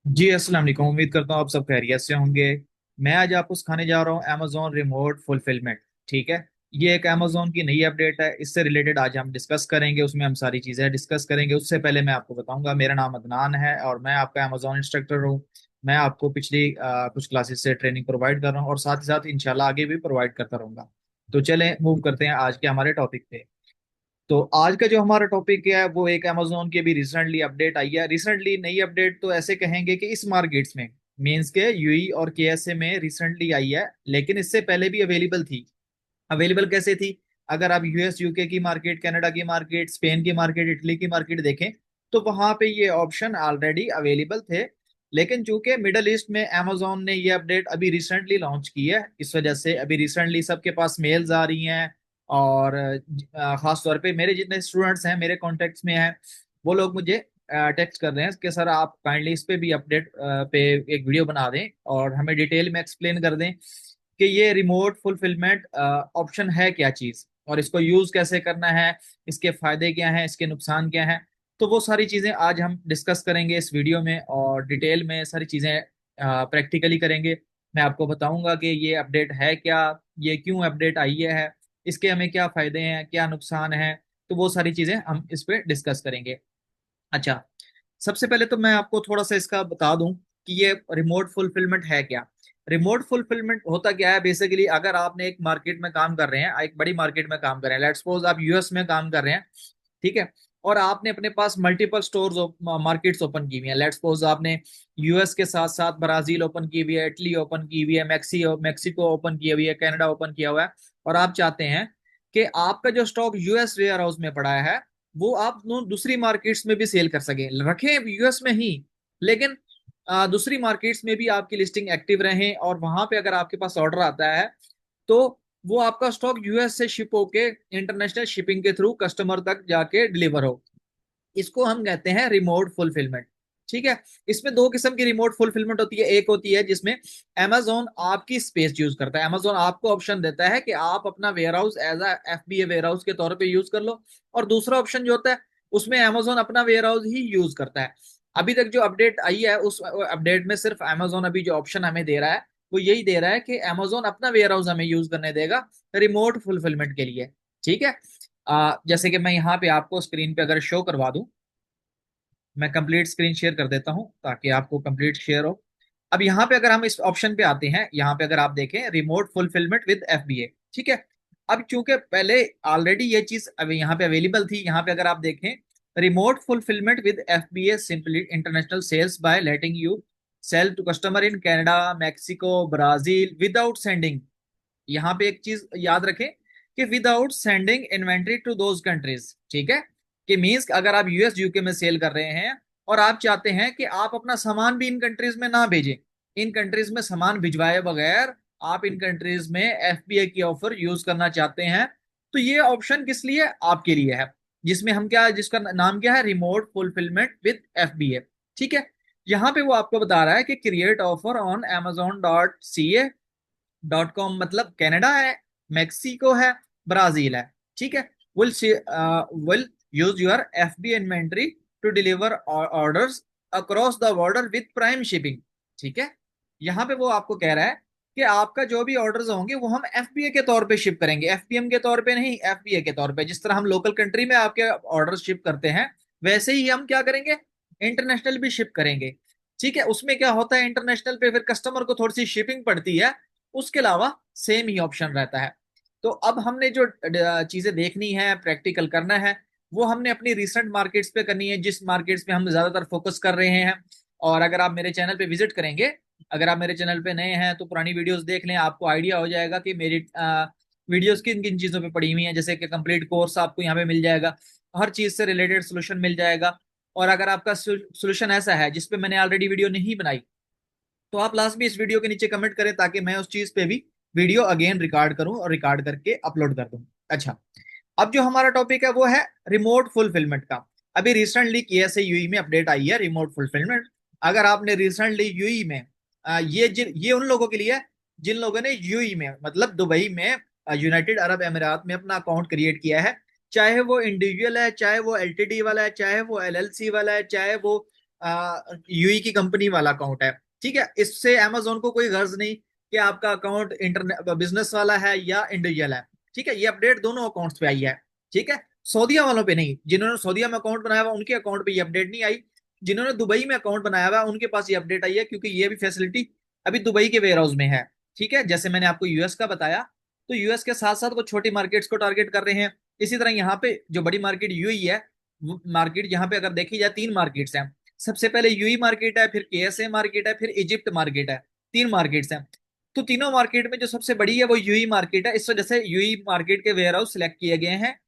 जी अस्सलाम वालेकुम। उम्मीद करता हूँ आप सब खैरियत से होंगे। मैं आज आपको सिखाने जा रहा हूँ अमेजोन रिमोट फुलफिलमेंट। ठीक है। ये एक अमेजोन की नई अपडेट है, इससे रिलेटेड आज हम डिस्कस करेंगे। उसमें हम सारी चीज़ें डिस्कस करेंगे। उससे पहले मैं आपको बताऊंगा, मेरा नाम अदनान है और मैं आपका अमेजोन इंस्ट्रक्टर हूँ। मैं आपको पिछली कुछ क्लासेस से ट्रेनिंग प्रोवाइड कर रहा हूँ और साथ ही साथ इंशाल्लाह आगे भी प्रोवाइड करता रहूंगा। तो चलें मूव करते हैं आज के हमारे टॉपिक पे। तो आज का जो हमारा टॉपिक है वो एक अमेजोन की भी रिसेंटली अपडेट आई है। रिसेंटली नई अपडेट तो ऐसे कहेंगे कि इस मार्केट्स में मींस के यूई और केएसए में रिसेंटली आई है, लेकिन इससे पहले भी अवेलेबल थी। अवेलेबल कैसे थी? अगर आप यूएस यूके की मार्केट, कनाडा की मार्केट, स्पेन की मार्केट, इटली की मार्केट देखें तो वहां पे ये ऑप्शन ऑलरेडी अवेलेबल थे। लेकिन चूंकि मिडल ईस्ट में अमेजोन ने ये अपडेट अभी रिसेंटली लॉन्च की है, इस वजह से अभी रिसेंटली सबके पास मेल्स आ रही हैं। और खास तौर पे मेरे जितने स्टूडेंट्स हैं, मेरे कॉन्टेक्ट्स में हैं, वो लोग मुझे टेक्स्ट कर रहे हैं कि सर आप काइंडली इस पे भी अपडेट पे एक वीडियो बना दें और हमें डिटेल में एक्सप्लेन कर दें कि ये रिमोट फुलफिलमेंट ऑप्शन है क्या चीज और इसको यूज कैसे करना है, इसके फायदे क्या हैं, इसके नुकसान क्या हैं। तो वो सारी चीजें आज हम डिस्कस करेंगे इस वीडियो में और डिटेल में सारी चीजें प्रैक्टिकली करेंगे। मैं आपको बताऊंगा कि ये अपडेट है क्या, ये क्यों अपडेट आई है, इसके हमें क्या फायदे हैं, क्या नुकसान है। तो वो सारी चीजें हम इस पे डिस्कस करेंगे। अच्छा, सबसे पहले तो मैं आपको थोड़ा सा इसका बता दूं कि ये रिमोट फुलफिलमेंट है क्या। रिमोट फुलफिलमेंट होता क्या है? बेसिकली अगर आपने एक मार्केट में काम कर रहे हैं, एक बड़ी मार्केट में काम कर रहे हैं, लेट्स सपोज आप यूएस में काम कर रहे हैं, ठीक है, और आपने अपने पास मल्टीपल स्टोर्स मार्केट्स ओपन की हुई हैं। लेट्स सपोज आपने यूएस के साथ साथ ब्राजील ओपन की हुई है, इटली ओपन की हुई है, मैक्सिको ओपन की हुई है, कनाडा ओपन किया हुआ है। और आप चाहते हैं कि आपका जो स्टॉक यूएस वेयर हाउस में पड़ा है वो आप दूसरी मार्केट्स में भी सेल कर सके, रखें यूएस में ही, लेकिन दूसरी मार्केट्स में भी आपकी लिस्टिंग एक्टिव रहे और वहां पे अगर आपके पास ऑर्डर आता है तो वो आपका स्टॉक यूएस से शिप होके इंटरनेशनल शिपिंग के थ्रू कस्टमर तक जाके डिलीवर हो। इसको हम कहते हैं रिमोट फुलफिलमेंट। ठीक है। इसमें दो किस्म की रिमोट फुलफिलमेंट होती है। एक होती है जिसमें अमेजोन आपकी स्पेस यूज करता है, अमेजोन आपको ऑप्शन देता है कि आप अपना warehouse as a FBA warehouse के तौर पे यूज कर लो। और दूसरा ऑप्शन जो होता है उसमें अमेजोन अपना वेयर हाउस ही यूज करता है। अभी तक जो अपडेट आई है उस अपडेट में सिर्फ अमेजोन अभी जो ऑप्शन हमें दे रहा है वो यही दे रहा है कि अमेजोन अपना वेयर हाउस हमें यूज करने देगा रिमोट फुलफिलमेंट के लिए। ठीक है। जैसे कि मैं यहाँ पे आपको स्क्रीन पे अगर शो करवा दूं, मैं कंप्लीट स्क्रीन शेयर कर देता हूं ताकि आपको कंप्लीट शेयर हो। अब यहाँ पे अगर हम इस ऑप्शन पे आते हैं, यहाँ पे अगर आप देखें रिमोट फुलफिलमेंट विद एफबीए, ठीक है। अब चूंकि पहले ऑलरेडी ये चीज अभी यहाँ पे अवेलेबल थी, यहाँ पे अगर आप देखें remote fulfilment with FBA simply international sales by letting you sell to customer in Canada, Mexico, Brazil without sending. यहाँ पे एक चीज याद रखें कि without sending inventory to those countries. ठीक है। कि मीन्स अगर आप यूएस यूके में सेल कर रहे हैं और आप चाहते हैं कि आप अपना सामान भी इन कंट्रीज में ना भेजें, इन कंट्रीज में सामान भिजवाए बगैर आप इन कंट्रीज में एफबीए की ऑफर यूज करना चाहते हैं, तो ये ऑप्शन किस लिए? आपके लिए है। जिसमें हम क्या, जिसका नाम क्या है? Remote fulfilment with FBA. ठीक है। यहाँ पे वो आपको बता रहा है कि क्रिएट ऑफर ऑन amazon.ca.com, मतलब कनाडा है, मेक्सिको है, ब्राजील है। ठीक है। Will will use your FB inventory to deliver orders across the border with prime shipping. ठीक है। यहाँ पे वो आपको कह रहा है कि आपका जो भी ऑर्डर्स होंगे वो हम एफबीए के तौर पे शिप करेंगे, एफपीएम के तौर पे नहीं, एफबीए के तौर पे। जिस तरह हम लोकल कंट्री में आपके ऑर्डर शिप करते हैं वैसे ही हम क्या करेंगे, इंटरनेशनल भी शिप करेंगे। ठीक है। उसमें क्या होता है, इंटरनेशनल पे फिर कस्टमर को थोड़ी सी शिपिंग पड़ती है, उसके अलावा सेम ही ऑप्शन रहता है। तो अब हमने जो चीजें देखनी है, प्रैक्टिकल करना है, वो हमने अपनी रिसेंट मार्केट्स पे करनी है, जिस मार्केट्स पे हम ज्यादातर फोकस कर रहे हैं। और अगर आप मेरे चैनल पे विजिट करेंगे, अगर आप मेरे चैनल पे नए हैं तो पुरानी वीडियोस देख लें, आपको आइडिया हो जाएगा कि मेरी वीडियोस किन किन चीजों पे पड़ी हुई हैं। जैसे कि कंप्लीट कोर्स आपको यहाँ पे मिल जाएगा, हर चीज से रिलेटेड सोल्यूशन मिल जाएगा। और अगर आपका सोल्यूशन ऐसा है जिसपे मैंने ऑलरेडी वीडियो नहीं बनाई, तो आप लास्ट में इस वीडियो के नीचे कमेंट करें ताकि मैं उस चीज पे भी वीडियो अगेन रिकॉर्ड करूं और रिकॉर्ड करके अपलोड कर दूं। अच्छा, अब जो हमारा टॉपिक है वो है रिमोट फुलफिलमेंट का। अभी रिसेंटली केएसए यूई में अपडेट आई है रिमोट फुलफिलमेंट। अगर आपने रिसेंटली यूई में ये उन लोगों के लिए है जिन लोगों ने यूई में मतलब दुबई में, यूनाइटेड अरब अमीरात में अपना अकाउंट क्रिएट किया है। चाहे वो इंडिविजुअल है, चाहे वो एलटीडी वाला है, चाहे वो एलएलसी वाला है, चाहे वो यूई की कंपनी वाला अकाउंट है। ठीक है, इससे अमेजोन को कोई गर्ज नहीं कि आपका अकाउंट इंटरनेट बिजनेस वाला है या इंडिविजुअल है। ठीक है, ये अपडेट दोनों अकाउंट्स पे आई है। ठीक है, सऊदीया वालों पे नहीं, जिन्होंने सऊदीया में अकाउंट बनाया हुआ उनके अकाउंट पे ये अपडेट नहीं आई। जिन्होंने दुबई में अकाउंट बनाया हुआ उनके पास ये अपडेट आई है, क्योंकि ये भी फैसिलिटी अभी दुबई के वेयर हाउस में है। ठीक है, जैसे मैंने आपको यूएस का बताया, तो यूएस के साथ साथ वो छोटी मार्केट्स को टारगेट कर रहे हैं। इसी तरह यहाँ पे जो बड़ी मार्केट यूई है, मार्केट यहाँ पे अगर देखी जाए तीन मार्केट्स हैं। सबसे पहले यूई मार्केट है, फिर केएसए मार्केट है, फिर इजिप्ट मार्केट है। तीन मार्केट्स हैं। तो तीनों मार्केट में जो सबसे बड़ी है वो यूई मार्केट है। इस वजह से यूई मार्केट के वेयर हाउस सिलेक्ट किए गए हैं।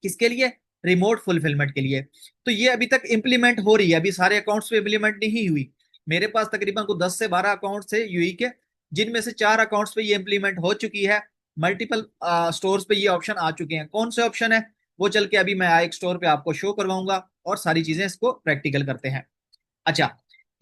किसके लिए? रिमोट फुलफिलमेंट के लिए। तो ये अभी तक इंप्लीमेंट हो रही है, अभी सारे अकाउंट्स पे इंप्लीमेंट नहीं हुई। मेरे पास तकरीबन को 10 से 12 अकाउंट्स है यूई के, जिनमें से 4 अकाउंट्स पे ये इंप्लीमेंट हो चुकी है। मल्टीपल स्टोर्स पे ये ऑप्शन आ चुके हैं। कौन से ऑप्शन है वो चल के अभी मैं एक स्टोर पे आपको शो करवाऊंगा और सारी चीजें इसको प्रैक्टिकल करते हैं। अच्छा,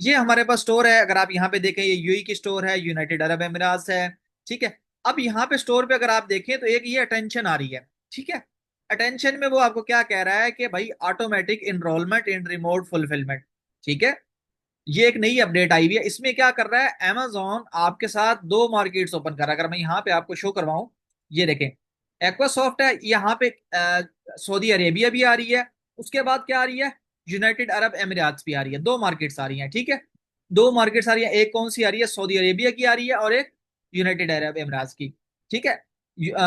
ये हमारे पास स्टोर है। अगर आप यहाँ पे देखें, ये यूई की स्टोर है, यूनाइटेड अरब एमिरात है। ठीक है, अब यहाँ पे स्टोर पे अगर आप देखें तो एक ये अटेंशन आ रही है। ठीक है, अटेंशन में वो आपको क्या कह रहा है कि भाई automatic enrolment in remote fulfilment. ठीक है, ये एक नई अपडेट आई हुई है। इसमें क्या कर रहा है, अमेजोन आपके साथ दो मार्केट्स ओपन कर रहा है। अगर मैं यहाँ पे आपको शो करवाऊं, ये देखें, एक्वासॉफ्ट है यहाँ पे, सऊदी अरेबिया भी आ रही है। उसके बाद क्या आ रही है, यूनाइटेड अरब एमिरात्स भी आ रही है। दो मार्केट्स आ रही हैं। ठीक है, दो मार्केट्स आ रही है। एक कौन सी आ रही है, सऊदी अरेबिया की आ रही है, और एक यूनाइटेड अरब एमिरात्स की। ठीक है,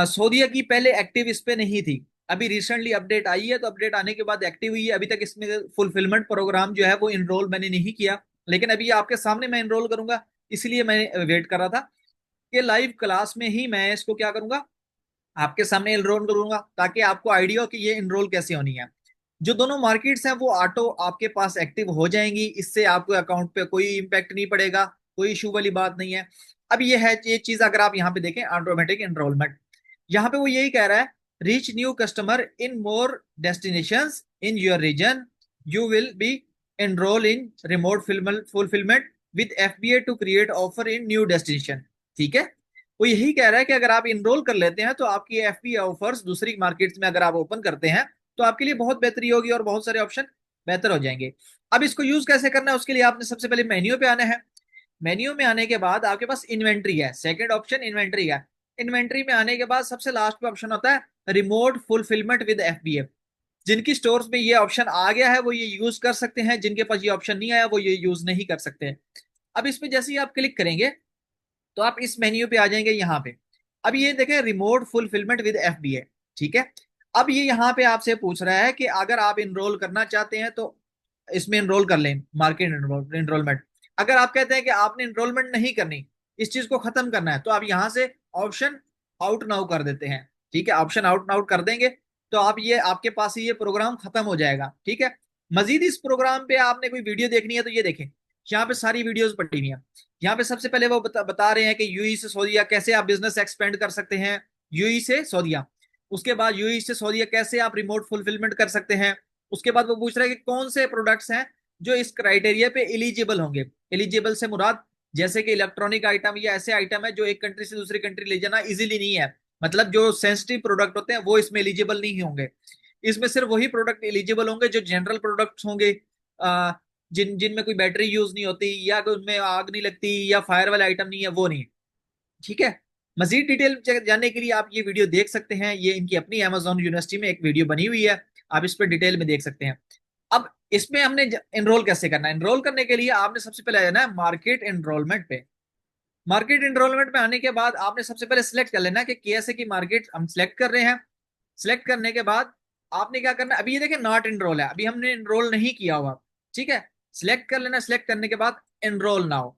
सऊदीया की पहले एक्टिव इस पे नहीं थी, अभी रिसेंटली अपडेट आई है, तो अपडेट आने के बाद एक्टिव हुई है। अभी तक इसमें फुलफिलमेंट प्रोग्राम जो है वो इनरोल मैंने नहीं किया, लेकिन अभी आपके सामने मैं इनरोल करूंगा। इसलिए मैं वेट कर रहा था कि लाइव क्लास में ही मैं इसको क्या करूंगा, आपके सामने इनरोल करूंगा, ताकि आपको आइडिया हो कि ये इनरोल कैसे होनी है। जो दोनों मार्केट्स हैं वो ऑटो आपके पास एक्टिव हो जाएंगी, इससे आपके अकाउंट पे कोई इंपैक्ट नहीं पड़ेगा, कोई इशू वाली बात नहीं है। अब ये है, ये चीज अगर आप यहाँ पे देखें, ऑटोमेटिक इनरोलमेंट, यहाँ पे वो यही कह रहा है, reach new customer in more destinations in your region, you will be enrol in remote fulfilment with FBA to create offer in new destination. ठीक है, वो यही कह रहा है कि अगर आप इनरोल कर लेते हैं तो आपकी एफबीए ऑफर्स दूसरी मार्केट्स में अगर आप ओपन करते हैं तो आपके लिए बहुत बेहतरी होगी और बहुत सारे ऑप्शन बेहतर हो जाएंगे। अब इसको यूज कैसे करना है, उसके लिए आपने सबसे पहले मेन्यू पे आना है। मेन्यू में आने के बाद आपके पास इन्वेंट्री है, सेकंड ऑप्शन इन्वेंट्री है। इन्वेंट्री में आने के बाद सबसे लास्ट पे ऑप्शन होता है रिमोट फुलफिलमेंट विद एफबीए। जिनकी स्टोर्स में ये ऑप्शन आ गया है वो ये यूज कर सकते हैं, जिनके पास ये ऑप्शन नहीं आया वो ये यूज नहीं कर सकते। अब इसमें जैसे ही आप क्लिक करेंगे तो आप इस मेन्यू पे आ जाएंगे यहाँ पे। अब ये देखें, रिमोट फुलफिलमेंट विद एफबीए। ठीक है, अब ये यहाँ पे आपसे पूछ रहा है कि अगर आप इनरोल करना चाहते हैं तो इसमें इनरोल कर लें, मार्केट इनरोलमेंट। अगर आप कहते हैं कि आपने इनरोलमेंट नहीं करनी, इस चीज को खत्म करना है, तो आप यहाँ से ऑप्शन आउट नाउ कर देते हैं। ठीक है, ऑप्शन आउट नाउ कर देंगे तो आप ये, आपके पास ही ये प्रोग्राम खत्म हो जाएगा। ठीक है, मजीद इस प्रोग्राम पे आपने कोई वीडियो देखनी है तो ये देखें, यहाँ पे सारी वीडियोस पड़ी हुई हैं। यहाँ पे सबसे पहले वो बता रहे हैं कि यूई से सऊदीया कैसे आप बिजनेस एक्सपेंड कर सकते हैं, यूई से सऊदीया। उसके बाद यूई से सऊदीया कैसे आप रिमोट फुलफिलमेंट कर सकते हैं। उसके बाद वो पूछ रहा है कि कौन से प्रोडक्ट्स हैं जो इस क्राइटेरिया पे एलिजिबल होंगे। एलिजिबल से मुराद जैसे कि इलेक्ट्रॉनिक आइटम या ऐसे आइटम है जो एक कंट्री से दूसरी कंट्री ले जाना इजीली नहीं है, मतलब जो सेंसिटिव प्रोडक्ट होते हैं वो इसमें एलिजिबल नहीं होंगे। इसमें सिर्फ वही प्रोडक्ट एलिजिबल होंगे जो जनरल प्रोडक्ट्स होंगे, जिनमें कोई बैटरी यूज नहीं होती या कोई उनमें आग नहीं लगती या फायर वाले आइटम नहीं है, वो नहीं। ठीक है, मजीद डिटेल जानने के लिए आप ये वीडियो देख सकते हैं, ये इनकी अपनी अमेजोन यूनिवर्सिटी में एक वीडियो बनी हुई है, आप इस पर डिटेल में देख सकते हैं। अब इसमें हमने एनरोल कैसे करना है, एनरोल करने के लिए आपने सबसे पहले आना है मार्केट एनरोलमेंट पे। मार्केट एनरोलमेंट में आने के बाद आपने सबसे पहले सिलेक्ट कर लेना कि कैसे की मार्केट हम सिलेक्ट कर रहे हैं। सिलेक्ट करने के बाद आपने क्या करना है, अभी ये देखें नॉट एनरोल है, अभी हमने एनरोल नहीं किया हुआ। ठीक है, सिलेक्ट कर लेना, सिलेक्ट करने के बाद एनरोल नाउ।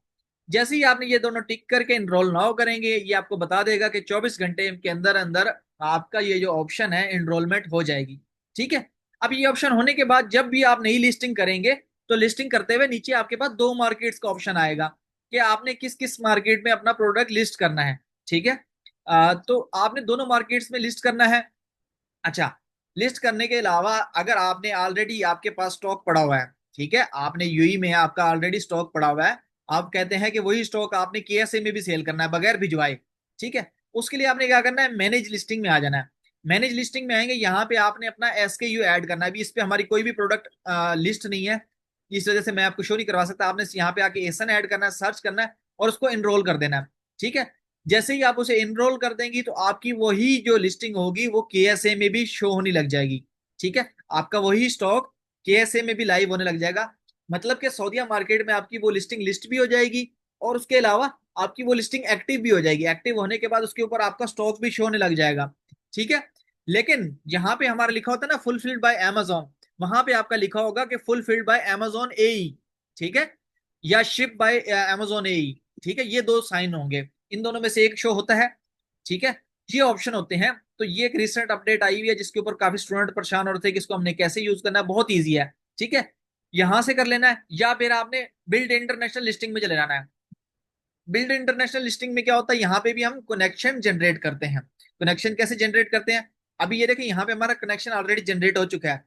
जैसे ही आपने ये दोनों टिक करके एनरोल नाउ करेंगे, ये आपको बता देगा कि 24 घंटे के अंदर अंदर आपका ये जो ऑप्शन है एनरोलमेंट हो जाएगी। ठीक है, अब ये ऑप्शन होने के बाद जब भी आप नई लिस्टिंग करेंगे तो लिस्टिंग करते हुए नीचे आपके पास दो मार्केट्स का ऑप्शन आएगा कि आपने किस किस मार्केट में अपना प्रोडक्ट लिस्ट करना है। ठीक है, तो आपने दोनों मार्केट्स में लिस्ट करना है। अच्छा, लिस्ट करने के अलावा अगर आपने ऑलरेडी आपके पास स्टॉक पड़ा हुआ है, ठीक है, आपने यूई में आपका ऑलरेडी स्टॉक पड़ा हुआ है, आप कहते हैं कि वही स्टॉक आपने केएसए में भी सेल करना है बगैर भिजवाए। ठीक है, उसके लिए आपने क्या करना है, मैनेज लिस्टिंग में आ जाना है। मैनेज लिस्टिंग में आएंगे, यहाँ पे आपने अपना एसकेयू ऐड करना है। अभी इस पे हमारी कोई भी प्रोडक्ट लिस्ट नहीं है, इस वजह से मैं आपको शो नहीं करवा सकता। आपने यहाँ पे आके एसन ऐड करना है, सर्च करना है और उसको इनरोल कर देना है। ठीक है, जैसे ही आप उसे इनरोल कर देंगी तो आपकी वही जो लिस्टिंग होगी वो केएसए में भी शो होने लग जाएगी। ठीक है, आपका वही स्टॉक केएसए में भी लाइव होने लग जाएगा। मतलब कि सऊदीया मार्केट में आपकी वो लिस्टिंग लिस्ट भी हो जाएगी और उसके अलावा आपकी वो लिस्टिंग एक्टिव भी हो जाएगी। एक्टिव होने के बाद उसके ऊपर आपका स्टॉक भी शो होने लग जाएगा। ठीक है, लेकिन यहाँ पे हमारा लिखा होता है ना फुलफिल्ड बाय अमेजोन, वहां पे आपका लिखा होगा कि फुलफिल्ड बाय अमेजोन एई। ठीक है, या शिप बाय अमेजोन एई। ठीक है, ये दो साइन होंगे, इन दोनों में से एक शो होता है। ठीक है, ये ऑप्शन होते हैं। तो ये एक रिसेंट अपडेट आई हुई है जिसके ऊपर काफी स्टूडेंट परेशान हो रहे थे कि इसको हमने कैसे यूज करना है। बहुत ईजी है। ठीक है, यहां से कर लेना है या फिर आपने बिल्ड इंटरनेशनल लिस्टिंग में चले जाना है। बिल्ड इंटरनेशनल लिस्टिंग में क्या होता है, यहाँ पे भी हम कनेक्शन जनरेट करते हैं। कनेक्शन कैसे जनरेट करते हैं, अभी ये देखिए यहाँ पे हमारा कनेक्शन ऑलरेडी जनरेट हो चुका है।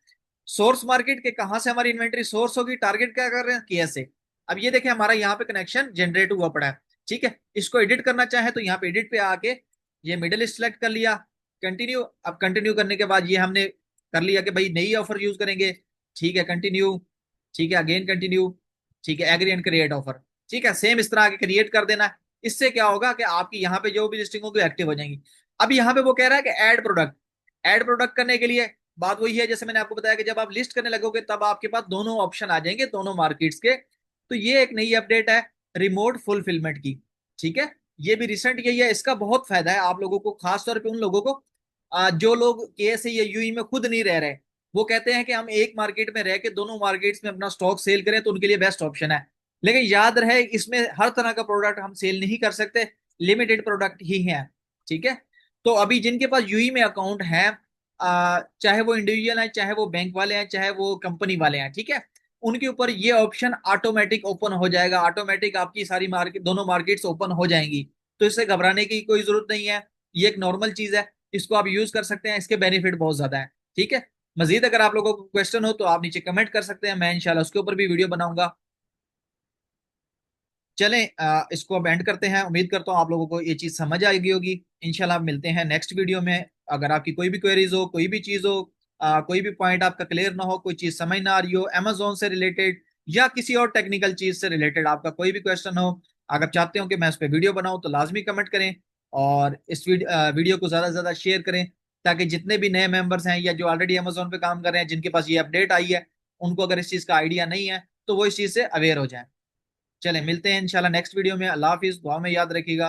सोर्स मार्केट के कहां से हमारी इन्वेंट्री सोर्स होगी, टारगेट क्या कर रहे हैं, कैसे। अब ये देखिए हमारा यहाँ पे कनेक्शन जनरेट हुआ पड़ा है। ठीक है, इसको एडिट करना चाहे तो यहाँ पे एडिट पे आके ये मिडिल सिलेक्ट कर लिया, कंटिन्यू। अब कंटिन्यू करने के बाद ये हमने कर लिया कि भाई नई ऑफर यूज करेंगे। ठीक है, कंटिन्यू। ठीक है, अगेन कंटिन्यू। ठीक है, एग्री एंड क्रिएट ऑफर। ठीक है, सेम इस तरह आगे क्रिएट कर देना है। इससे क्या होगा कि आपकी यहाँ पे जो भी लिस्टिंग होगी एक्टिव हो जाएंगी। अब यहाँ पे वो कह रहा है कि ऐड प्रोडक्ट। ऐड प्रोडक्ट करने के लिए बात वही है जैसे मैंने आपको बताया कि जब आप लिस्ट करने लगोगे तब आपके पास दोनों ऑप्शन आ जाएंगे दोनों मार्केट्स के। तो ये एक नई अपडेट है रिमोट फुलफिलमेंट की। ठीक है, ये भी रिसेंट यही है। इसका बहुत फायदा है आप लोगों को, खासतौर पे उन लोगों को जो लोग केएसए या यूई में खुद नहीं रह रहे। वो कहते हैं कि हम एक मार्केट में रह के दोनों मार्केट्स में अपना स्टॉक सेल करें तो उनके लिए बेस्ट ऑप्शन है। लेकिन याद रहे इसमें हर तरह का प्रोडक्ट हम सेल नहीं कर सकते, लिमिटेड प्रोडक्ट ही है। ठीक है, तो अभी जिनके पास यूई में अकाउंट है, चाहे वो इंडिविजुअल है, चाहे वो बैंक वाले हैं, चाहे वो कंपनी वाले हैं, ठीक है, उनके ऊपर ये ऑप्शन ऑटोमेटिक ओपन हो जाएगा। ऑटोमेटिक आपकी सारी मार्केट दोनों मार्केट्स ओपन हो जाएंगी। तो इससे घबराने की कोई जरूरत नहीं है। ये एक नॉर्मल चीज है, इसको आप यूज कर सकते हैं, इसके बेनिफिट बहुत ज्यादा है। ठीक है, मजीद अगर आप लोगों को क्वेश्चन हो तो आप नीचे कमेंट कर सकते हैं, मैं इंशाल्लाह उसके ऊपर भी वीडियो बनाऊंगा। चलें, इसको अब एंड करते हैं। उम्मीद करता हूँ आप लोगों को ये चीज समझ आ गई होगी। इंशाल्लाह मिलते हैं नेक्स्ट वीडियो में। अगर आपकी कोई भी क्वेरीज हो, कोई भी चीज हो, कोई भी पॉइंट आपका क्लियर ना हो, कोई चीज समझ ना आ रही हो अमेजोन से रिलेटेड या किसी और टेक्निकल चीज से रिलेटेड, आपका कोई भी क्वेश्चन हो, अगर चाहते हो कि मैं उस पर वीडियो बनाऊं तो लाजमी कमेंट करें। और इस वीडियो को ज्यादा से ज्यादा शेयर करें ताकि जितने भी नए मेंबर्स हैं या जो ऑलरेडी अमेजोन पे काम कर रहे हैं जिनके पास ये अपडेट आई है, उनको अगर इस चीज का आइडिया नहीं है तो वो इस चीज से अवेयर हो जाए। चले मिलते हैं इंशाल्लाह नेक्स्ट वीडियो में। अल्लाह हाफिज, दुआ में याद रखिएगा।